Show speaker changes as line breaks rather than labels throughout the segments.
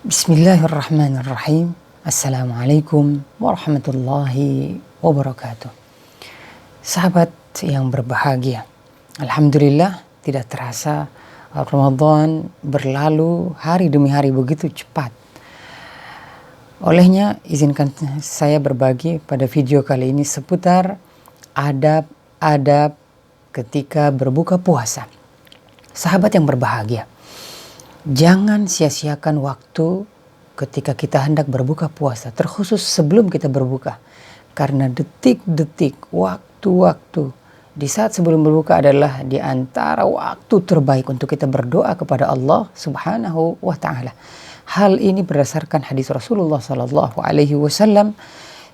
Bismillahirrahmanirrahim. Assalamualaikum warahmatullahi wabarakatuh. Sahabat yang berbahagia, alhamdulillah tidak terasa Ramadan berlalu hari demi hari begitu cepat. Olehnya izinkan saya berbagi pada video kali ini seputar adab-adab ketika berbuka puasa. Sahabat yang berbahagia, jangan sia-siakan waktu ketika kita hendak berbuka puasa, terkhusus sebelum kita berbuka. Karena detik-detik, waktu-waktu di saat sebelum berbuka adalah di antara waktu terbaik untuk kita berdoa kepada Allah Subhanahu wa taala. Hal ini berdasarkan hadis Rasulullah sallallahu alaihi wasallam,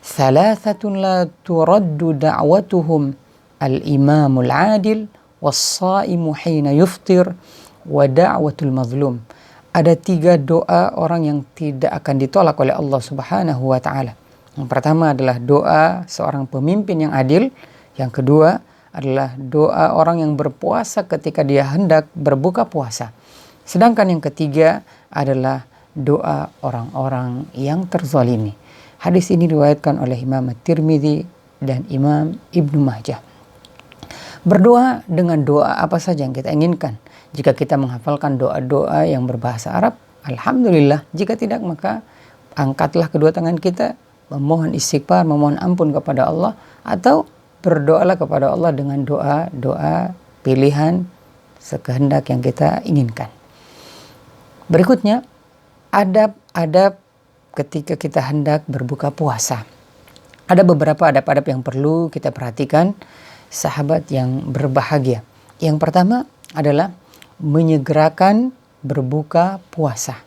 "Thalathatun la turaddu da'watuhum al-imamul 'adil was-sha'imu hina yuftir wa da'watul mazlum." Ada 3 doa orang yang tidak akan ditolak oleh Allah Subhanahu wa taala. Yang pertama adalah doa seorang pemimpin yang adil. Yang kedua adalah doa orang yang berpuasa ketika dia hendak berbuka puasa. Sedangkan yang ketiga adalah doa orang-orang yang terzalimi. Hadis ini diriwayatkan oleh Imam At-Tirmidzi dan Imam Ibnu Majah. Berdoa dengan doa apa saja yang kita inginkan. Jika kita menghafalkan doa-doa yang berbahasa Arab, alhamdulillah. Jika tidak, maka angkatlah kedua tangan kita, memohon istighfar, memohon ampun kepada Allah, atau berdoalah kepada Allah dengan doa-doa pilihan sekehendak yang kita inginkan. Berikutnya, adab-adab ketika kita hendak berbuka puasa. Ada beberapa adab-adab yang perlu kita perhatikan, sahabat yang berbahagia. Yang pertama adalah menyegerakan berbuka puasa.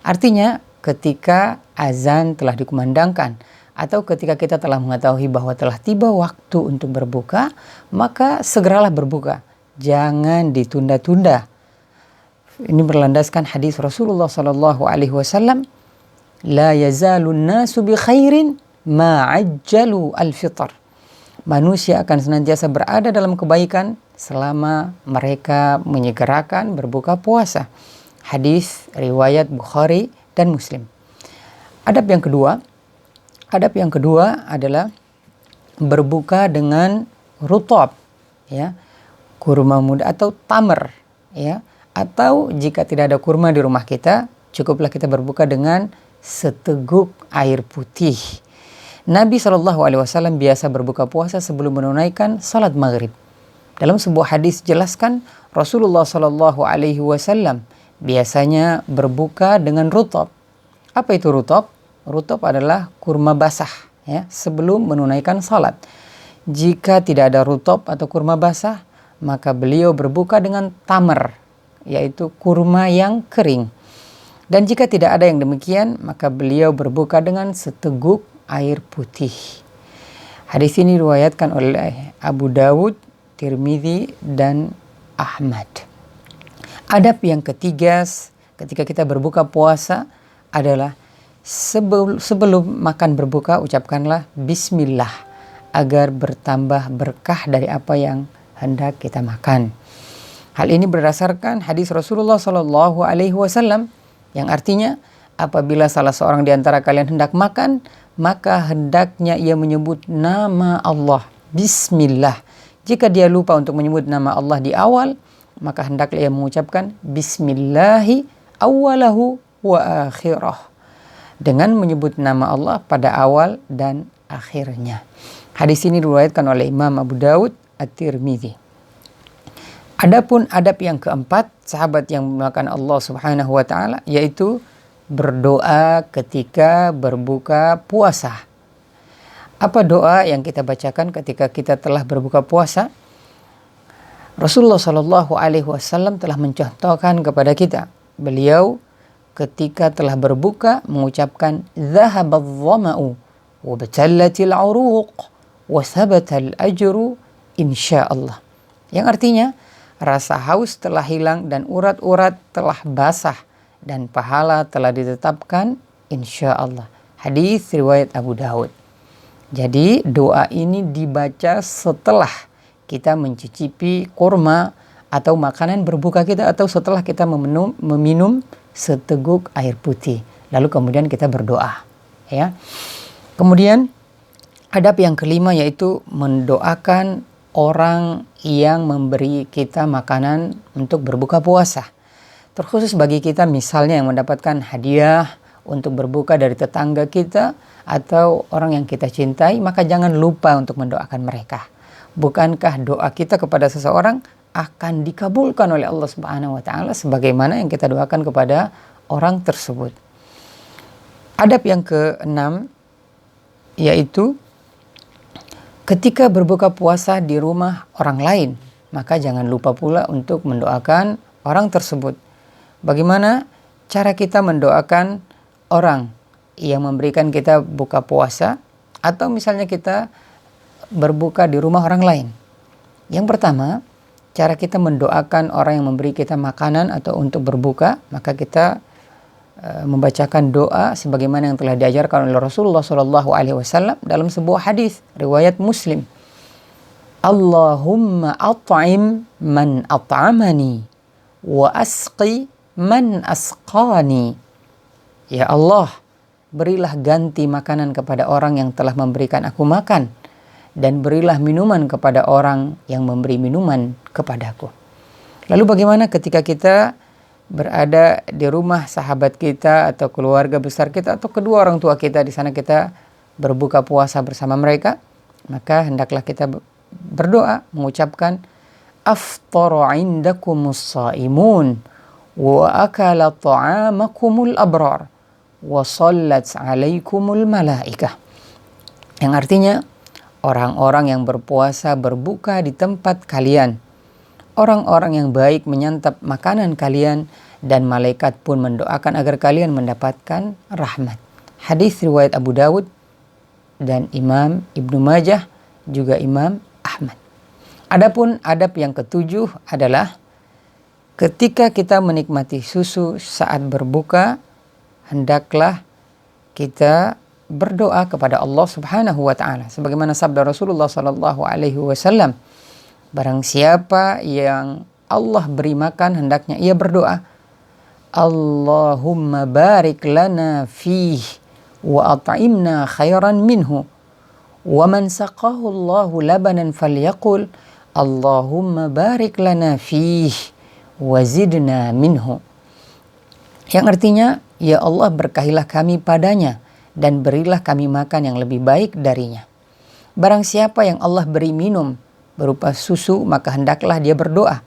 Artinya ketika azan telah dikumandangkan atau ketika kita telah mengetahui bahwa telah tiba waktu untuk berbuka, maka segeralah berbuka. Jangan ditunda-tunda. Ini berlandaskan hadis Rasulullah sallallahu alaihi wasallam, "La yazalun nasu bi khairin ma ajjalu al-fitr." Manusia akan senantiasa berada dalam kebaikan selama mereka menyegerakan berbuka puasa. Hadis riwayat Bukhari dan Muslim. Adab yang kedua adalah berbuka dengan rutab, ya, kurma muda atau tamar, ya. Atau jika tidak ada kurma di rumah kita, cukuplah kita berbuka dengan seteguk air putih. Nabi SAW biasa berbuka puasa sebelum menunaikan salat maghrib. Dalam sebuah hadis jelaskan Rasulullah SAW biasanya berbuka dengan rutab. Apa itu rutab? Rutab adalah kurma basah, ya, sebelum menunaikan salat. Jika tidak ada rutab atau kurma basah, maka beliau berbuka dengan tamar, yaitu kurma yang kering. Dan jika tidak ada yang demikian, maka beliau berbuka dengan seteguk air putih. Hadis ini diriwayatkan oleh Abu Dawud, Tirmidzi, dan Ahmad. Adab yang ketiga ketika kita berbuka puasa adalah sebelum makan berbuka ucapkanlah bismillah agar bertambah berkah dari apa yang hendak kita makan. Hal ini berdasarkan hadis Rasulullah sallallahu alaihi wasallam yang artinya apabila salah seorang di antara kalian hendak makan, maka hendaknya ia menyebut nama Allah, bismillah. Jika dia lupa untuk menyebut nama Allah di awal, maka hendaklah ia mengucapkan bismillahi awalahu wa akhirah, dengan menyebut nama Allah pada awal dan akhirnya. Hadis ini diriwayatkan oleh Imam Abu Dawud, At-Tirmidzi. Adapun adab yang keempat, sahabat yang melakukan Allah Subhanahu wa taala, yaitu berdoa ketika berbuka puasa. Apa doa yang kita bacakan ketika kita telah berbuka puasa? Rasulullah Shallallahu Alaihi Wasallam telah mencontohkan kepada kita. Beliau ketika telah berbuka mengucapkan "Dhahabadh dhama'u wa batallatil 'uruq wa thabatal ajru insyaallah." Yang artinya rasa haus telah hilang dan urat-urat telah basah dan pahala telah ditetapkan insyaallah. Hadis riwayat Abu Dawud. Jadi doa ini dibaca setelah kita mencicipi kurma atau makanan berbuka kita, atau setelah kita meminum seteguk air putih. lalu kemudian kita berdoa, ya. Kemudian adab yang kelima yaitu mendoakan orang yang memberi kita makanan untuk berbuka puasa. Terkhusus bagi kita misalnya yang mendapatkan hadiah untuk berbuka dari tetangga kita atau orang yang kita cintai, maka jangan lupa untuk mendoakan mereka. Bukankah doa kita kepada seseorang akan dikabulkan oleh Allah Subhanahu wa taala sebagaimana yang kita doakan kepada orang tersebut. Adab yang keenam yaitu ketika berbuka puasa di rumah orang lain, maka jangan lupa pula untuk mendoakan orang tersebut. Bagaimana cara kita mendoakan orang yang memberikan kita buka puasa atau misalnya kita berbuka di rumah orang lain? Yang pertama, cara kita mendoakan orang yang memberi kita makanan atau untuk berbuka, maka kita membacakan doa sebagaimana yang telah diajarkan oleh Rasulullah SAW dalam sebuah hadis riwayat Muslim. Allahumma at'im man at'amani wa asqi man asqani. Ya Allah, berilah ganti makanan kepada orang yang telah memberikan aku makan, dan berilah minuman kepada orang yang memberi minuman kepadaku. Lalu bagaimana ketika kita berada di rumah sahabat kita atau keluarga besar kita atau kedua orang tua kita, di sana kita berbuka puasa bersama mereka? Maka hendaklah kita berdoa mengucapkan aftaru indakumus shaimun wa akala ta'amakumul abrar wa sallat alaikumul malaikah. Yang artinya orang-orang yang berpuasa berbuka di tempat kalian, orang-orang yang baik menyantap makanan kalian, dan malaikat pun mendoakan agar kalian mendapatkan rahmat. Hadis riwayat Abu Dawud dan Imam Ibnu Majah, juga Imam Ahmad. Adapun adab yang ketujuh adalah ketika kita menikmati susu saat berbuka, hendaklah kita berdoa kepada Allah Subhanahu wa taala sebagaimana sabda Rasulullah sallallahu alaihi wasallam, barang siapa yang Allah beri makan hendaknya ia berdoa, Allahumma barik lana fih wa at'imna khairan minhu, wa man saqahu Allahu labanan falyaqul Allahumma barik lana fih wa zidna minhu. Yang artinya, ya Allah, berkahilah kami padanya dan berilah kami makan yang lebih baik darinya. Barang siapa yang Allah beri minum berupa susu, maka hendaklah dia berdoa,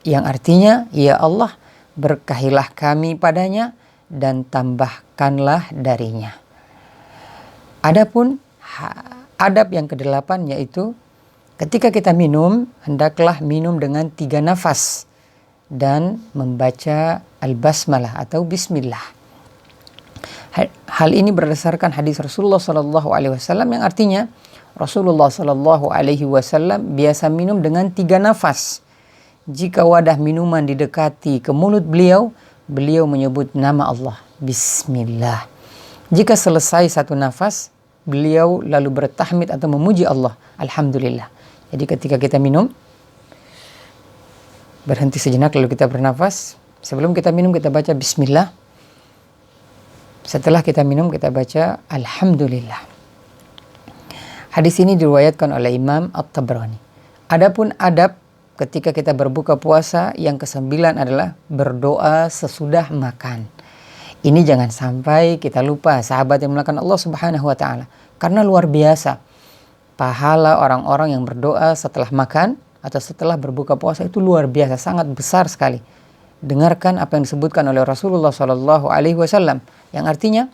yang artinya, ya Allah, berkahilah kami padanya dan tambahkanlah darinya. Adapun adab yang kedelapan yaitu ketika kita minum, hendaklah minum dengan 3 nafas dan membaca al-basmalah atau bismillah. Hal ini berdasarkan hadis Rasulullah SAW yang artinya Rasulullah SAW biasa minum dengan 3 nafas. Jika wadah minuman didekati ke mulut beliau, beliau menyebut nama Allah, Bismillah. Jika selesai 1 nafas, beliau lalu bertahmid atau memuji Allah, Alhamdulillah. Jadi ketika kita minum, berhenti sejenak lalu kita bernafas. Sebelum kita minum kita baca Bismillah. Setelah kita minum kita baca Alhamdulillah. Hadis ini diriwayatkan oleh Imam At-Tabrani. Adapun adab ketika kita berbuka puasa yang ke-9 adalah berdoa sesudah makan. Ini jangan sampai kita lupa, sahabat yang melakukan Allah Subhanahu wa taala. Karena luar biasa pahala orang-orang yang berdoa setelah makan atau setelah berbuka puasa itu luar biasa, sangat besar sekali. Dengarkan apa yang disebutkan oleh Rasulullah SAW yang artinya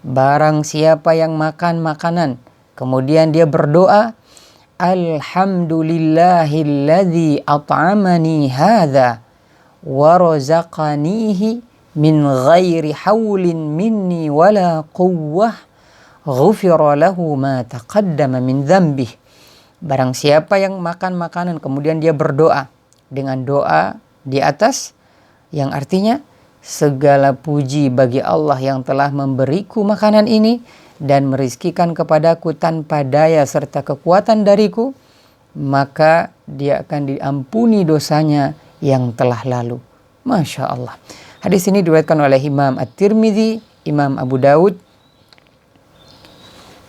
barang siapa yang makan makanan kemudian dia berdoa, Alhamdulillahilladzi at'amani hadza wa razaqanihi min ghairi haulin minni wala quwwah ghufira lahu ma taqaddama min dzambih. Barang siapa yang makan makanan kemudian dia berdoa dengan doa di atas yang artinya segala puji bagi Allah yang telah memberiku makanan ini dan merizkikan kepadaku tanpa daya serta kekuatan dariku, maka dia akan diampuni dosanya yang telah lalu. Masya Allah. Hadis ini diriwayatkan oleh Imam At-Tirmidzi, Imam Abu Daud.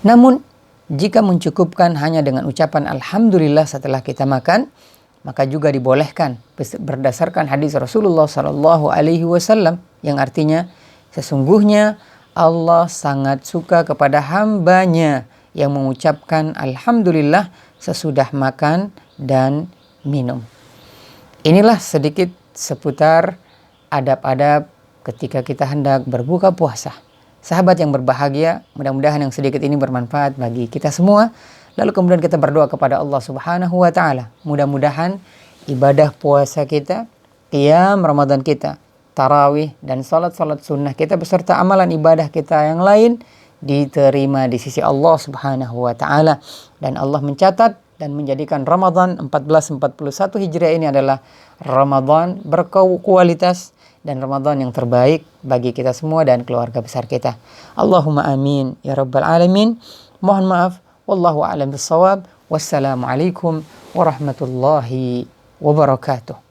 Namun jika mencukupkan hanya dengan ucapan alhamdulillah setelah kita makan, maka juga dibolehkan berdasarkan hadis Rasulullah Shallallahu Alaihi Wasallam yang artinya sesungguhnya Allah sangat suka kepada hambanya yang mengucapkan alhamdulillah sesudah makan dan minum. Inilah sedikit seputar adab-adab ketika kita hendak berbuka puasa. Sahabat yang berbahagia, mudah-mudahan yang sedikit ini bermanfaat bagi kita semua. Lalu kemudian kita berdoa kepada Allah Subhanahu wa Ta'ala. Mudah-mudahan ibadah puasa kita, qiyam Ramadan kita, tarawih dan salat-salat sunnah kita beserta amalan ibadah kita yang lain diterima di sisi Allah Subhanahu wa Ta'ala. Dan Allah mencatat dan menjadikan Ramadan 1441 Hijriah ini adalah Ramadan berkualitas dan Ramadan yang terbaik bagi kita semua dan keluarga besar kita. Allahumma amin ya rabbal alamin. Mohon maaf, wallahu a'lam bissawab. Wassalamualaikum warahmatullahi wabarakatuh.